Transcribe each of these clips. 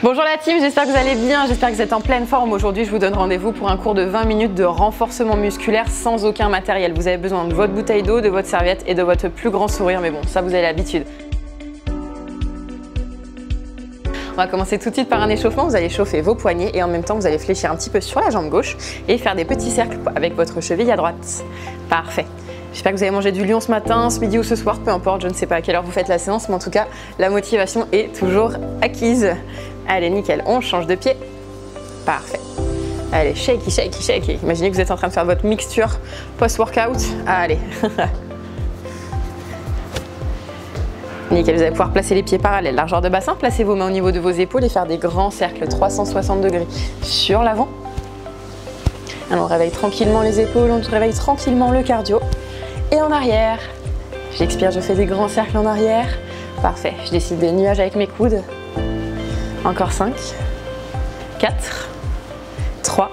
Bonjour la team, j'espère que vous allez bien, j'espère que vous êtes en pleine forme. Aujourd'hui, je vous donne rendez-vous pour un cours de 20 minutes de renforcement musculaire sans aucun matériel. Vous avez besoin de votre bouteille d'eau, de votre serviette et de votre plus grand sourire, mais bon, ça vous avez l'habitude. On va commencer tout de suite par un échauffement. Vous allez chauffer vos poignets et en même temps, vous allez fléchir un petit peu sur la jambe gauche et faire des petits cercles avec votre cheville à droite. Parfait. J'espère que vous avez mangé du lion ce matin, ce midi ou ce soir, peu importe, je ne sais pas à quelle heure vous faites la séance, mais en tout cas, la motivation est toujours acquise. Allez, nickel, on change de pied. Parfait. Allez, shake, shake, shake. Imaginez que vous êtes en train de faire votre mixture post-workout. Allez. Nickel, vous allez pouvoir placer les pieds parallèles, largeur de bassin, placez vos mains au niveau de vos épaules et faire des grands cercles 360 degrés sur l'avant. Alors, on réveille tranquillement les épaules, on réveille tranquillement le cardio. Et en arrière, j'expire, je fais des grands cercles en arrière. Parfait, je dessine des nuages avec mes coudes. Encore 5, 4, 3,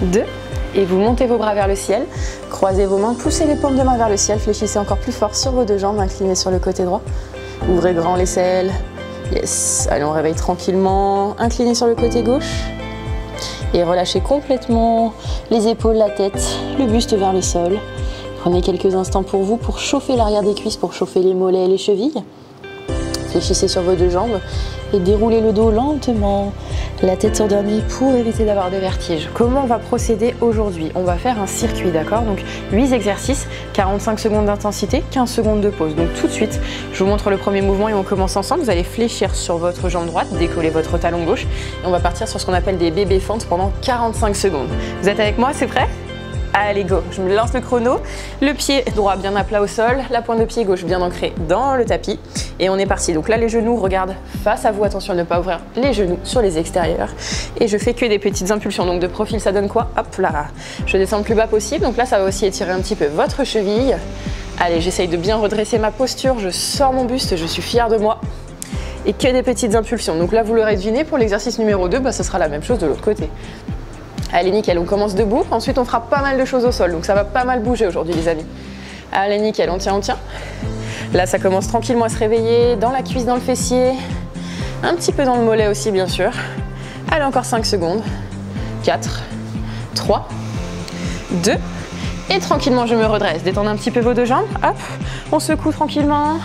2. Et vous montez vos bras vers le ciel. Croisez vos mains, poussez les paumes de main vers le ciel. Fléchissez encore plus fort sur vos deux jambes, inclinez sur le côté droit. Ouvrez grand l'aisselle. Yes. Allez, on réveille tranquillement. Inclinez sur le côté gauche. Et relâchez complètement les épaules, la tête, le buste vers le sol. Prenez quelques instants pour vous, pour chauffer l'arrière des cuisses, pour chauffer les mollets et les chevilles. Fléchissez sur vos deux jambes et déroulez le dos lentement, la tête sur dernier pour éviter d'avoir des vertiges. Comment on va procéder aujourd'hui? On va faire un circuit, d'accord? Donc 8 exercices, 45 secondes d'intensité, 15 secondes de pause. Donc tout de suite, je vous montre le premier mouvement et on commence ensemble. Vous allez fléchir sur votre jambe droite, décoller votre talon gauche et on va partir sur ce qu'on appelle des bébés fentes pendant 45 secondes. Vous êtes avec moi? C'est prêt? Allez go, je me lance le chrono, le pied droit bien à plat au sol, la pointe de pied gauche bien ancrée dans le tapis et on est parti. Donc là les genoux regardent face à vous, attention à ne pas ouvrir les genoux sur les extérieurs et je fais que des petites impulsions. Donc de profil ça donne quoi? Hop là, je descends le plus bas possible, donc là ça va aussi étirer un petit peu votre cheville. Allez, j'essaye de bien redresser ma posture, je sors mon buste, je suis fière de moi et que des petites impulsions. Donc là vous l'aurez deviné, pour l'exercice numéro 2, ce sera la même chose de l'autre côté. Allez nickel, on commence debout, ensuite on fera pas mal de choses au sol, donc ça va pas mal bouger aujourd'hui les amis. Allez nickel, on tient, on tient. Là ça commence tranquillement à se réveiller, dans la cuisse, dans le fessier, un petit peu dans le mollet aussi bien sûr. Allez encore 5 secondes, 4, 3, 2, et tranquillement je me redresse. Détendez un petit peu vos deux jambes, hop, on secoue tranquillement.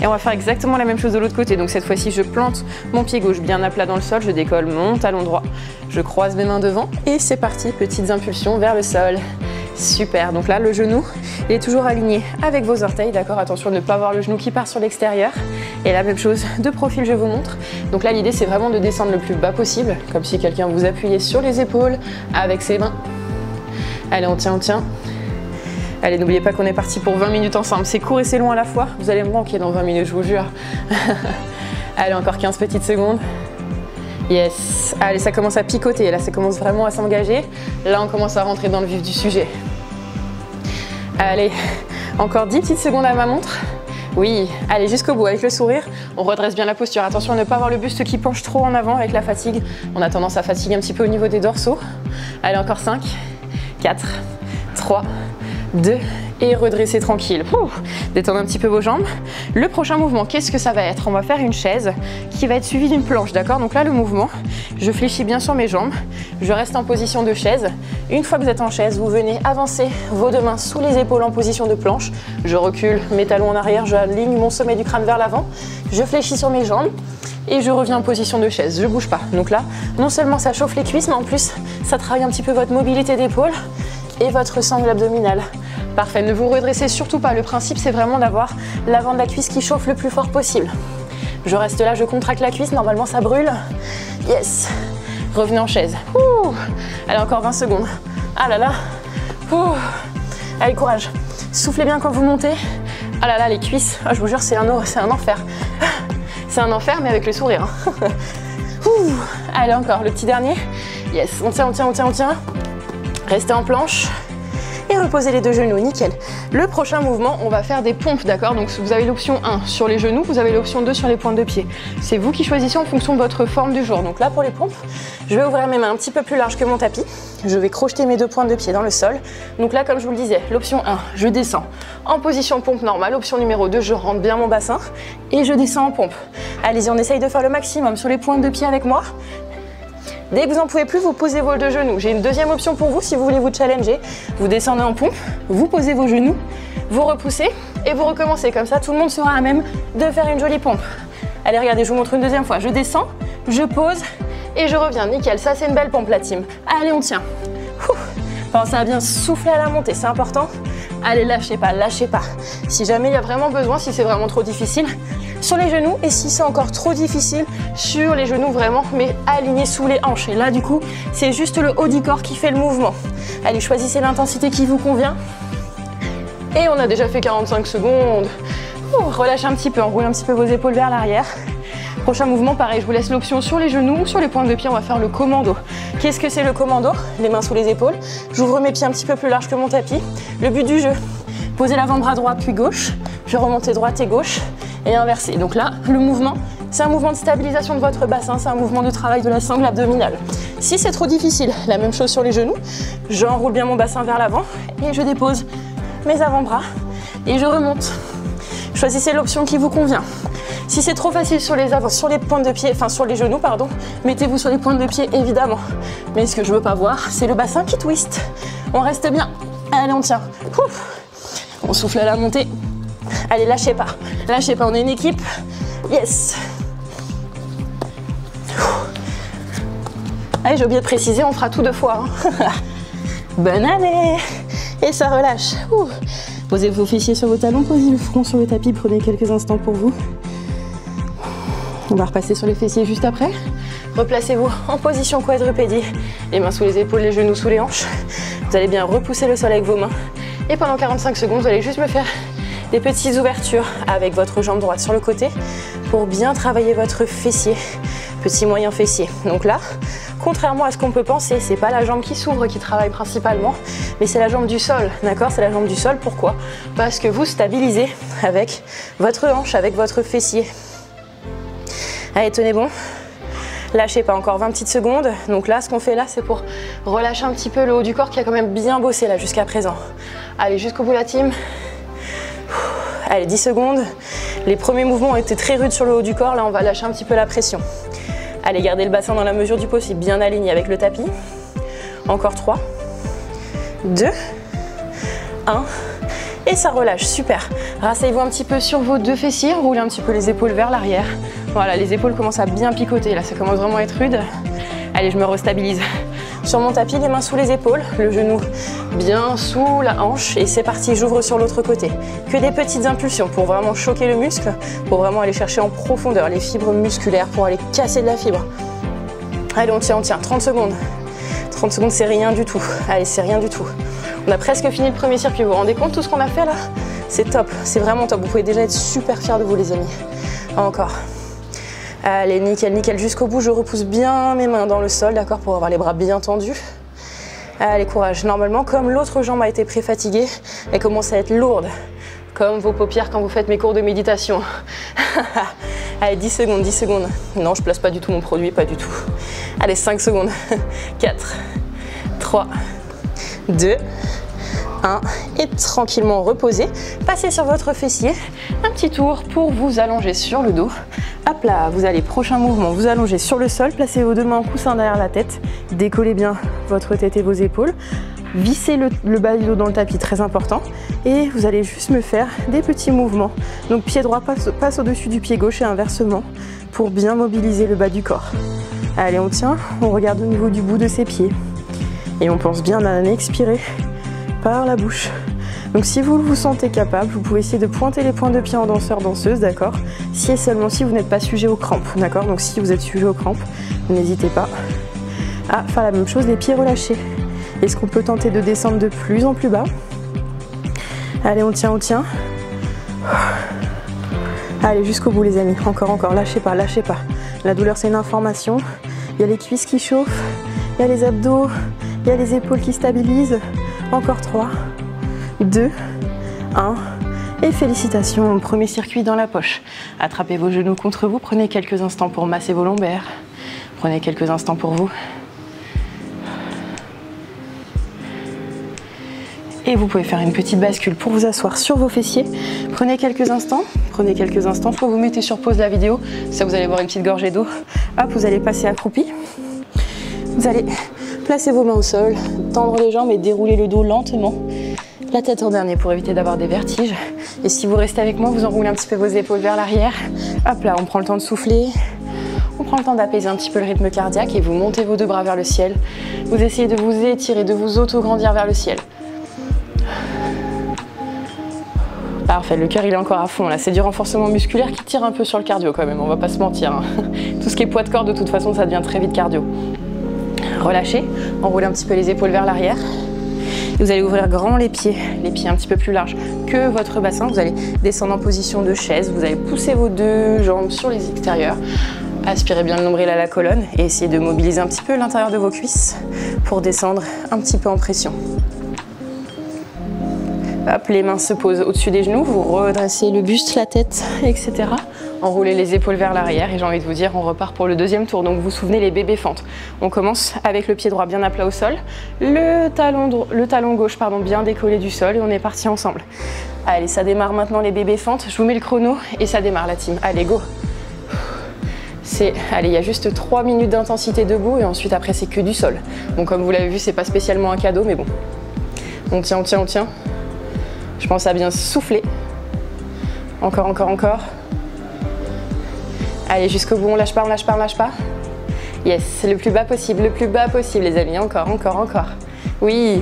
Et on va faire exactement la même chose de l'autre côté. Donc cette fois-ci, je plante mon pied gauche bien à plat dans le sol, je décolle mon talon droit, je croise mes mains devant et c'est parti, petites impulsions vers le sol. Super, donc là le genou il est toujours aligné avec vos orteils, d'accord? Attention de ne pas avoir le genou qui part sur l'extérieur. Et la même chose de profil, je vous montre. Donc là l'idée c'est vraiment de descendre le plus bas possible, comme si quelqu'un vous appuyait sur les épaules avec ses mains. Allez, on tient, on tient. Allez, n'oubliez pas qu'on est parti pour 20 minutes ensemble. C'est court et c'est long à la fois. Vous allez me manquer dans 20 minutes, je vous jure. Allez, encore 15 petites secondes. Yes. Allez, ça commence à picoter. Là, ça commence vraiment à s'engager. Là, on commence à rentrer dans le vif du sujet. Allez, encore 10 petites secondes à ma montre. Oui, allez, jusqu'au bout avec le sourire. On redresse bien la posture. Attention à ne pas avoir le buste qui penche trop en avant avec la fatigue. On a tendance à fatiguer un petit peu au niveau des dorsaux. Allez, encore 5, 4, 3, 2 et redressez tranquille. Détendez un petit peu vos jambes. Le prochain mouvement, qu'est-ce que ça va être? On va faire une chaise qui va être suivie d'une planche, d'accord? Donc là, le mouvement, je fléchis bien sur mes jambes. Je reste en position de chaise. Une fois que vous êtes en chaise, vous venez avancer vos deux mains sous les épaules en position de planche. Je recule mes talons en arrière, j'aligne mon sommet du crâne vers l'avant. Je fléchis sur mes jambes. Et je reviens en position de chaise, je bouge pas. Donc là, non seulement ça chauffe les cuisses, mais en plus, ça travaille un petit peu votre mobilité d'épaule et votre sangle abdominale. Parfait, ne vous redressez surtout pas. Le principe, c'est vraiment d'avoir l'avant de la cuisse qui chauffe le plus fort possible. Je reste là, je contracte la cuisse, normalement ça brûle. Yes. Revenez en chaise. Allez, encore 20 secondes. Ah là là. Allez, courage. Soufflez bien quand vous montez. Ah là là, les cuisses, je vous jure, c'est un enfer. C'est un enfer, mais avec le sourire. Allez, encore, le petit dernier. Yes, on tient, on tient, on tient, on tient. Restez en planche. et reposez les deux genoux, nickel. Le prochain mouvement, on va faire des pompes, d'accord? Donc vous avez l'option 1 sur les genoux, vous avez l'option 2 sur les pointes de pied. C'est vous qui choisissez en fonction de votre forme du jour. Donc là, pour les pompes, je vais ouvrir mes mains un petit peu plus larges que mon tapis. Je vais crocheter mes deux pointes de pied dans le sol. Donc là, comme je vous le disais, l'option 1, je descends en position pompe normale. Option numéro 2, je rentre bien mon bassin et je descends en pompe. Allez-y, on essaye de faire le maximum sur les pointes de pied avec moi. Dès que vous n'en pouvez plus, vous posez vos deux genoux. J'ai une deuxième option pour vous si vous voulez vous challenger. Vous descendez en pompe, vous posez vos genoux, vous repoussez et vous recommencez. Comme ça, tout le monde sera à même de faire une jolie pompe. Allez, regardez, je vous montre une deuxième fois. Je descends, je pose et je reviens. Nickel, ça c'est une belle pompe la team. Allez, on tient. Pensez à bien souffler à la montée, c'est important. Allez, lâchez pas, lâchez pas. Si jamais il y a vraiment besoin, si c'est vraiment trop difficile, sur les genoux, et si c'est encore trop difficile, sur les genoux vraiment, mais alignés sous les hanches. Et là, du coup, c'est juste le haut du corps qui fait le mouvement. Allez, choisissez l'intensité qui vous convient. Et on a déjà fait 45 secondes. Relâchez un petit peu, enroulez un petit peu vos épaules vers l'arrière. Prochain mouvement, pareil, je vous laisse l'option sur les genoux ou sur les pointes de pied, on va faire le commando. Qu'est-ce que c'est le commando? Les mains sous les épaules. J'ouvre mes pieds un petit peu plus large que mon tapis. Le but du jeu, poser l'avant-bras droit puis gauche. Je vais remonter droite et gauche et inverser. Donc là, le mouvement, c'est un mouvement de stabilisation de votre bassin, c'est un mouvement de travail de la sangle abdominale. Si c'est trop difficile, la même chose sur les genoux. J'enroule bien mon bassin vers l'avant et je dépose mes avant-bras et je remonte. Choisissez l'option qui vous convient. Si c'est trop facile sur les pointes de pied, enfin sur les genoux, pardon, mettez-vous sur les pointes de pied évidemment. Mais ce que je veux pas voir, c'est le bassin qui twist. On reste bien. Allez, on tient. Ouf. On souffle à la montée. Allez, lâchez pas. Lâchez pas, on est une équipe. Yes. Allez, j'ai oublié de préciser, on fera tout deux fois. Hein. Bonne année. Et ça relâche. Ouh. Posez vos fessiers sur vos talons, posez le front sur le tapis, prenez quelques instants pour vous. On va repasser sur les fessiers juste après. Replacez-vous en position quadrupédie, les mains sous les épaules, les genoux sous les hanches. Vous allez bien repousser le sol avec vos mains. Et pendant 45 secondes, vous allez juste me faire des petites ouvertures avec votre jambe droite sur le côté pour bien travailler votre fessier, petit moyen fessier. Donc là, contrairement à ce qu'on peut penser, c'est pas la jambe qui s'ouvre qui travaille principalement, mais c'est la jambe du sol, d'accord? C'est la jambe du sol, pourquoi? Parce que vous stabilisez avec votre hanche, avec votre fessier. Allez, tenez bon. Lâchez pas, encore 20 petites secondes. Donc là, ce qu'on fait là, c'est pour relâcher un petit peu le haut du corps qui a quand même bien bossé là jusqu'à présent. Allez, jusqu'au bout la team. Allez, 10 secondes. Les premiers mouvements ont été très rudes sur le haut du corps. Là, on va lâcher un petit peu la pression. Allez, gardez le bassin dans la mesure du possible, bien aligné avec le tapis. Encore 3, 2, 1. Et ça relâche, super. Rasseyez-vous un petit peu sur vos deux fessiers, roulez un petit peu les épaules vers l'arrière. Voilà, les épaules commencent à bien picoter, là ça commence vraiment à être rude. Allez, je me restabilise. Sur mon tapis, les mains sous les épaules, le genou bien sous la hanche et c'est parti, j'ouvre sur l'autre côté. Que des petites impulsions pour vraiment choquer le muscle, pour vraiment aller chercher en profondeur les fibres musculaires, pour aller casser de la fibre. Allez, on tient, 30 secondes. 30 secondes, c'est rien du tout. Allez, c'est rien du tout. On a presque fini le premier circuit, vous vous rendez compte tout ce qu'on a fait là? C'est top, c'est vraiment top. Vous pouvez déjà être super fiers de vous les amis. Encore. Allez, nickel, nickel, jusqu'au bout. Je repousse bien mes mains dans le sol, d'accord, pour avoir les bras bien tendus. Allez, courage. Normalement, comme l'autre jambe a été pré-fatiguée, elle commence à être lourde. Comme vos paupières quand vous faites mes cours de méditation. Allez, 10 secondes, 10 secondes. Non, je place pas du tout mon produit, pas du tout. Allez, 5 secondes. 4, 3, 2, 1. Et tranquillement reposez. Passez sur votre fessier. Un petit tour pour vous allonger sur le dos. Hop là, vous allez, prochain mouvement, vous allongez sur le sol. Placez vos deux mains en coussin derrière la tête. Décollez bien votre tête et vos épaules. Vissez le bas du dos dans le tapis, très important. Et vous allez juste me faire des petits mouvements. Donc pied droit passe au-dessus du pied gauche et inversement pour bien mobiliser le bas du corps. Allez, on tient, on regarde au niveau du bout de ses pieds. Et on pense bien à expirer par la bouche. Donc si vous vous sentez capable, vous pouvez essayer de pointer les pointes de pied en danseur-danseuse, d'accord? Si et seulement si vous n'êtes pas sujet aux crampes, d'accord? Donc si vous êtes sujet aux crampes, n'hésitez pas à faire la même chose, les pieds relâchés. Est-ce qu'on peut tenter de descendre de plus en plus bas? Allez, on tient, on tient. Allez, jusqu'au bout les amis, encore, encore, lâchez pas, lâchez pas. La douleur c'est une information, il y a les cuisses qui chauffent, il y a les abdos, il y a les épaules qui stabilisent. Encore 3, 2, 1. Et félicitations, premier circuit dans la poche. Attrapez vos genoux contre vous, prenez quelques instants pour masser vos lombaires. Prenez quelques instants pour vous. Et vous pouvez faire une petite bascule pour vous asseoir sur vos fessiers. Prenez quelques instants, Soit vous mettez sur pause la vidéo, ça vous allez boire une petite gorgée d'eau. Hop, vous allez passer accroupi. Vous allez placer vos mains au sol, tendre les jambes et dérouler le dos lentement. La tête en dernier pour éviter d'avoir des vertiges. Et si vous restez avec moi, vous enroulez un petit peu vos épaules vers l'arrière. Hop là, on prend le temps de souffler. On prend le temps d'apaiser un petit peu le rythme cardiaque et vous montez vos deux bras vers le ciel. Vous essayez de vous étirer, de vous auto-grandir vers le ciel. Parfait, le cœur il est encore à fond là, c'est du renforcement musculaire qui tire un peu sur le cardio quand même, on va pas se mentir. Hein. Tout ce qui est poids de corps de toute façon ça devient très vite cardio. Relâchez, enroulez un petit peu les épaules vers l'arrière. Vous allez ouvrir grand les pieds un petit peu plus larges que votre bassin. Vous allez descendre en position de chaise, vous allez pousser vos deux jambes sur les extérieurs. Aspirez bien le nombril à la colonne et essayez de mobiliser un petit peu l'intérieur de vos cuisses pour descendre un petit peu en pression. Hop, les mains se posent au-dessus des genoux, vous redressez le buste, la tête, etc. Enroulez les épaules vers l'arrière et j'ai envie de vous dire, on repart pour le deuxième tour. Donc vous vous souvenez les bébés fentes. On commence avec le pied droit bien à plat au sol, le talon gauche bien décollé du sol et on est parti ensemble. Allez, ça démarre maintenant les bébés fentes. Je vous mets le chrono et ça démarre la team. Allez, go! Allez, il y a juste 3 minutes d'intensité debout et ensuite après c'est que du sol. Donc comme vous l'avez vu, c'est pas spécialement un cadeau, mais bon. On tient, on tient, on tient. Je pense à bien souffler. Encore, encore, encore. Allez, jusqu'au bout, on lâche pas, on lâche pas, on lâche pas. Yes, c'est le plus bas possible, les amis. Encore, encore, encore. Oui.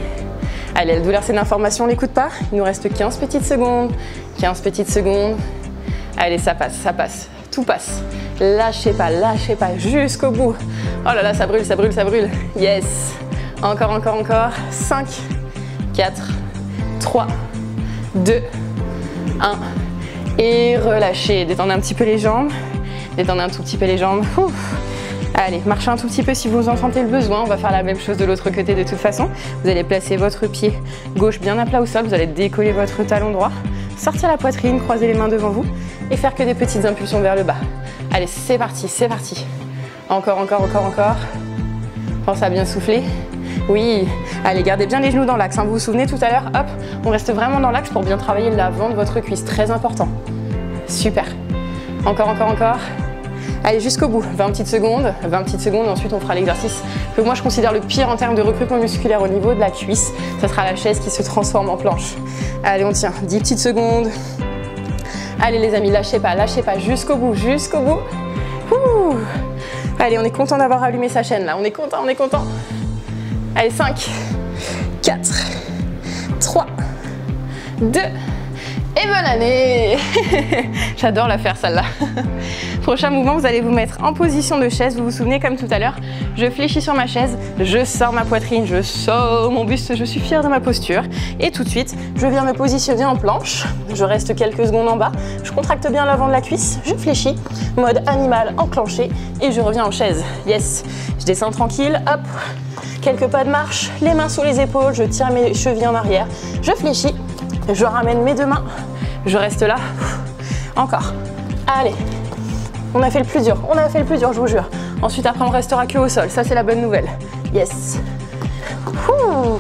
Allez, la douleur, c'est une information, on l'écoute pas. Il nous reste 15 petites secondes. 15 petites secondes. Allez, ça passe. Tout passe. Lâchez pas, jusqu'au bout. Oh là là, ça brûle, ça brûle, ça brûle. Yes. Encore, encore, encore. 5, 4, 3, 2, 1. Et relâchez. Détendez un petit peu les jambes. Détendez un tout petit peu les jambes. Ouf. Allez, marchez un tout petit peu si vous en sentez le besoin. On va faire la même chose de l'autre côté de toute façon. Vous allez placer votre pied gauche bien à plat au sol. Vous allez décoller votre talon droit. Sortir la poitrine, croiser les mains devant vous et faire que des petites impulsions vers le bas. Allez, c'est parti, c'est parti. Encore, encore, encore, encore. Pensez à bien souffler. Oui. Allez, gardez bien les genoux dans l'axe. Hein. Vous vous souvenez tout à l'heure, hop, on reste vraiment dans l'axe pour bien travailler l'avant de votre cuisse. Très important. Super. Encore, encore, encore. Allez, jusqu'au bout. 20 petites secondes. 20 petites secondes. Ensuite, on fera l'exercice que moi, je considère le pire en termes de recrutement musculaire au niveau de la cuisse. Ça sera la chaise qui se transforme en planche. Allez, on tient. 10 petites secondes. Allez, les amis, lâchez pas, jusqu'au bout, jusqu'au bout. Ouh. Allez, on est content d'avoir allumé sa chaîne, là. On est content, on est content. Allez, 5, 4, 3, 2, et bonne année. J'adore la faire, celle-là. Prochain mouvement, vous allez vous mettre en position de chaise. Vous vous souvenez, comme tout à l'heure, je fléchis sur ma chaise, je sors ma poitrine, je sors mon buste, je suis fière de ma posture. Et tout de suite, je viens me positionner en planche. Je reste quelques secondes en bas, je contracte bien l'avant de la cuisse, je fléchis, mode animal enclenché, et je reviens en chaise. Yes, je descends tranquille, hop, quelques pas de marche, les mains sous les épaules, je tire mes chevilles en arrière, je fléchis, je ramène mes deux mains, je reste là, encore. Allez. On a fait le plus dur, je vous jure. Ensuite, après, on restera que au sol. Ça, c'est la bonne nouvelle. Yes. Ouh.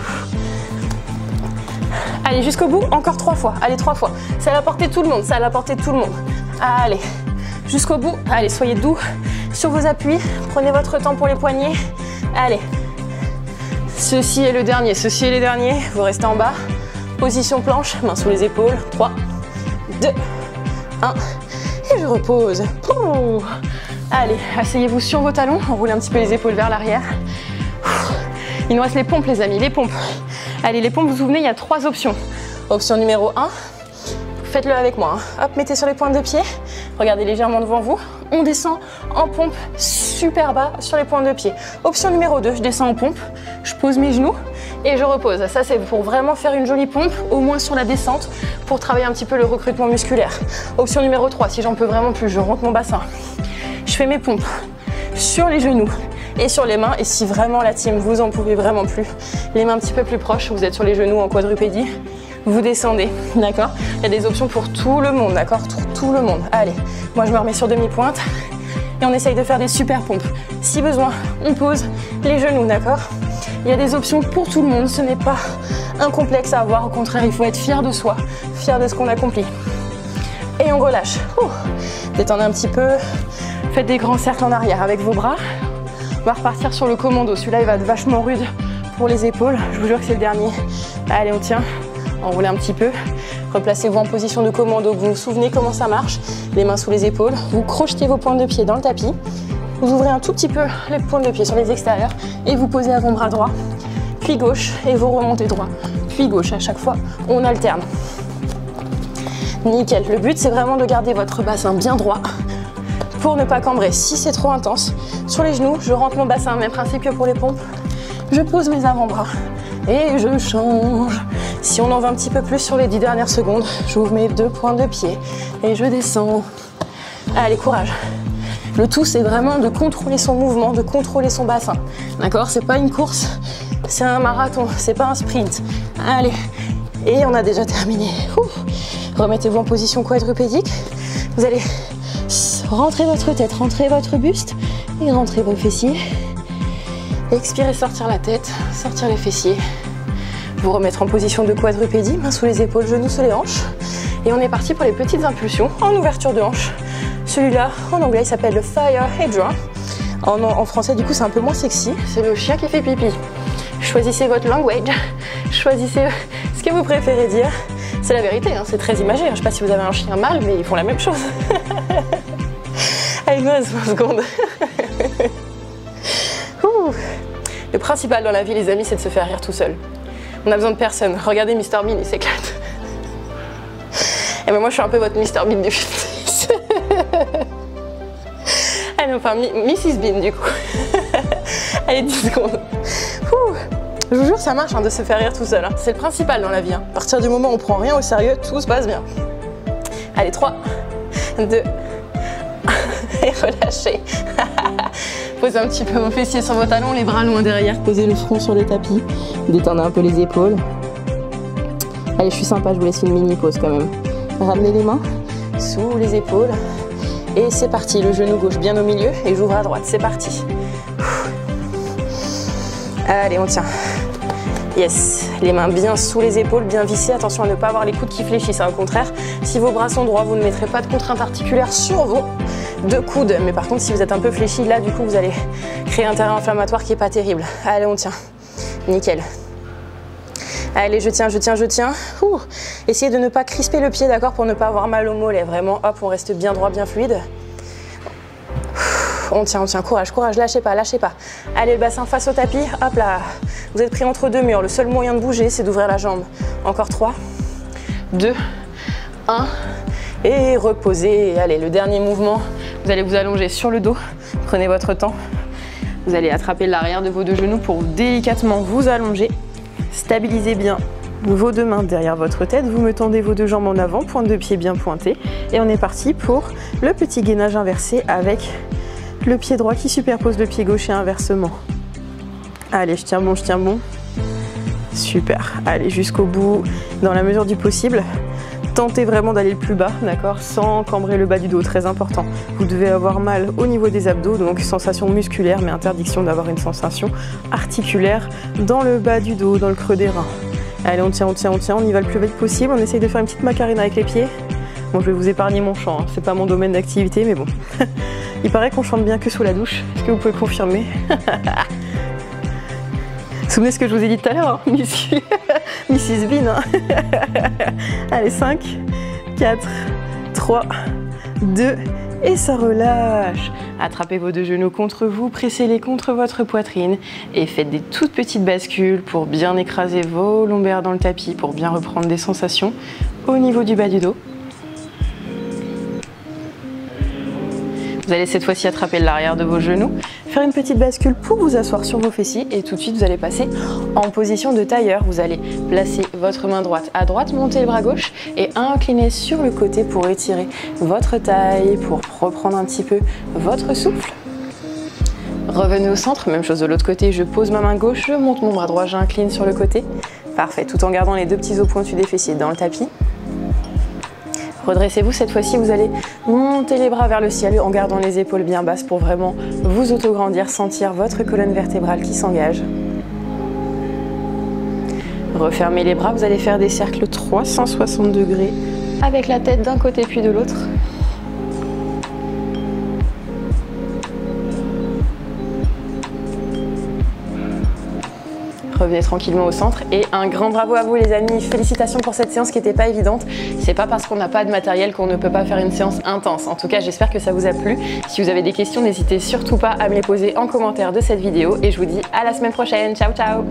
Allez, jusqu'au bout, encore 3 fois. Allez, 3 fois. C'est à la portée de tout le monde, Allez, jusqu'au bout. Allez, soyez doux sur vos appuis. Prenez votre temps pour les poignets. Allez. Ceci est le dernier, Vous restez en bas. Position planche, mains sous les épaules. 3, 2, 1. Et je repose. Ouh. Allez, asseyez-vous sur vos talons, enroulez un petit peu les épaules vers l'arrière. Il nous reste les pompes, les amis, les pompes. Allez, les pompes, vous vous souvenez, il y a 3 options. Option numéro 1, faites-le avec moi. Hein. Hop, mettez sur les pointes de pied, regardez légèrement devant vous. On descend en pompe super bas sur les pointes de pied. Option numéro 2, je descends en pompe, je pose mes genoux et je repose. Ça, c'est pour vraiment faire une jolie pompe, au moins sur la descente, pour travailler un petit peu le recrutement musculaire. Option numéro 3, si j'en peux vraiment plus, je rentre mon bassin. Je fais mes pompes sur les genoux et sur les mains. Et si vraiment la team, vous en pouvez vraiment plus, les mains un petit peu plus proches, vous êtes sur les genoux en quadrupédie, vous descendez, d'accord? Il y a des options pour tout le monde, d'accord? Pour tout le monde. Allez, moi je me remets sur demi-pointe et on essaye de faire des super pompes. Si besoin, on pose les genoux, d'accord? Il y a des options pour tout le monde, ce n'est pas un complexe à avoir, au contraire, il faut être fier de soi, fier de ce qu'on accomplit. Et on relâche. Détendez un petit peu, faites des grands cercles en arrière avec vos bras. On va repartir sur le commando, celui-là il va être vachement rude pour les épaules, je vous jure que c'est le dernier. Allez, on tient, enroulez un petit peu, replacez-vous en position de commando, vous vous souvenez comment ça marche, les mains sous les épaules, vous crochetez vos pointes de pied dans le tapis, vous ouvrez un tout petit peu les pointes de pied sur les extérieurs et vous posez avant-bras droit, puis gauche et vous remontez droit, puis gauche, à chaque fois on alterne. Nickel, le but c'est vraiment de garder votre bassin bien droit pour ne pas cambrer. Si c'est trop intense, sur les genoux, je rentre mon bassin, même principe que pour les pompes, je pose mes avant-bras et je change. Si on en veut un petit peu plus sur les 10 dernières secondes, j'ouvre mes 2 pointes de pied et je descends. Allez, courage. Le tout c'est vraiment de contrôler son mouvement, de contrôler son bassin. D'accord? C'est pas une course, c'est un marathon, c'est pas un sprint. Allez, et on a déjà terminé. Remettez-vous en position quadrupédique. Vous allez rentrer votre tête, rentrer votre buste et rentrer vos fessiers. Expirez, sortir la tête, sortir les fessiers. Vous remettre en position de quadrupédie, mains sous les épaules, genoux sous les hanches. Et on est parti pour les petites impulsions en ouverture de hanche. Celui-là, en anglais, il s'appelle le Fire Hydra. En français, du coup, c'est un peu moins sexy. C'est le chien qui fait pipi. Choisissez votre language, choisissez ce que vous préférez dire. C'est la vérité, hein, c'est très imagé. Je ne sais pas si vous avez un chien mâle, mais ils font la même chose. Allez, 20 secondes. Le principal dans la vie, les amis, c'est de se faire rire tout seul. On a besoin de personne. Regardez Mr Bean, il s'éclate. Et ben moi, je suis un peu votre Mr Bean du fitness. Allez, enfin, Mrs Bean, du coup. Allez, 10 secondes. Je vous jure, ça marche de se faire rire tout seul. C'est le principal dans la vie. À partir du moment où on prend rien au sérieux, tout se passe bien. Allez, 3, 2, et relâchez. Posez un petit peu vos fessiers sur vos talons, les bras loin derrière, posez le front sur les tapis, détendez un peu les épaules. Allez, je suis sympa, je vous laisse une mini pause quand même. Ramenez les mains sous les épaules et c'est parti. Le genou gauche bien au milieu et j'ouvre à droite, c'est parti. Allez, on tient. Yes, les mains bien sous les épaules, bien vissées. Attention à ne pas avoir les coudes qui fléchissent. Au contraire, si vos bras sont droits, vous ne mettrez pas de contrainte articulaire sur vos 2 coudes. Mais par contre, si vous êtes un peu fléchi, là, du coup, vous allez créer un terrain inflammatoire qui n'est pas terrible. Allez, on tient. Nickel. Allez, je tiens, je tiens, je tiens. Essayez de ne pas crisper le pied, d'accord, pour ne pas avoir mal au mollet. Vraiment, hop, on reste bien droit, bien fluide. On tient, courage, courage, lâchez pas, lâchez pas. Allez, le bassin face au tapis, hop là. Vous êtes pris entre 2 murs, le seul moyen de bouger, c'est d'ouvrir la jambe. Encore 3, 2, 1, et reposez. Allez, le dernier mouvement, vous allez vous allonger sur le dos, prenez votre temps. Vous allez attraper l'arrière de vos 2 genoux pour délicatement vous allonger. Stabilisez bien vos 2 mains derrière votre tête, vous me tendez vos 2 jambes en avant, pointe de pied bien pointée. Et on est parti pour le petit gainage inversé avec le pied droit qui superpose le pied gauche et inversement. Allez, je tiens bon, je tiens bon. Super. Allez, jusqu'au bout, dans la mesure du possible. Tentez vraiment d'aller le plus bas, d'accord, sans cambrer le bas du dos, très important. Vous devez avoir mal au niveau des abdos, donc sensation musculaire, mais interdiction d'avoir une sensation articulaire dans le bas du dos, dans le creux des reins. Allez, on tient, on tient, on tient, on y va le plus vite possible. On essaye de faire une petite macarena avec les pieds. Bon, je vais vous épargner mon chant, hein. C'est pas mon domaine d'activité, mais bon. Il paraît qu'on chante bien que sous la douche. Est-ce que vous pouvez confirmer? Vous vous souvenez ce que je vous ai dit tout à l'heure, hein, Mrs Bean, hein. Allez, 5, 4, 3, 2, et ça relâche. Attrapez vos 2 genoux contre vous, pressez-les contre votre poitrine et faites des toutes petites bascules pour bien écraser vos lombaires dans le tapis, pour bien reprendre des sensations au niveau du bas du dos. Vous allez cette fois-ci attraper l'arrière de vos genoux, faire une petite bascule pour vous asseoir sur vos fessiers et tout de suite vous allez passer en position de tailleur. Vous allez placer votre main droite à droite, monter le bras gauche et incliner sur le côté pour étirer votre taille, pour reprendre un petit peu votre souffle. Revenez au centre, même chose de l'autre côté, je pose ma main gauche, je monte mon bras droit, j'incline sur le côté Parfait, tout en gardant les deux petits os pointus des fessiers dans le tapis. Redressez-vous, cette fois-ci vous allez monter les bras vers le ciel en gardant les épaules bien basses pour vraiment vous auto-grandir, sentir votre colonne vertébrale qui s'engage. Refermez les bras, vous allez faire des cercles 360 degrés avec la tête d'un côté puis de l'autre. Revenez tranquillement au centre et un grand bravo à vous les amis, félicitations pour cette séance qui n'était pas évidente. C'est pas parce qu'on n'a pas de matériel qu'on ne peut pas faire une séance intense. En tout cas, j'espère que ça vous a plu. Si vous avez des questions, n'hésitez surtout pas à me les poser en commentaire de cette vidéo et je vous dis à la semaine prochaine. Ciao ciao.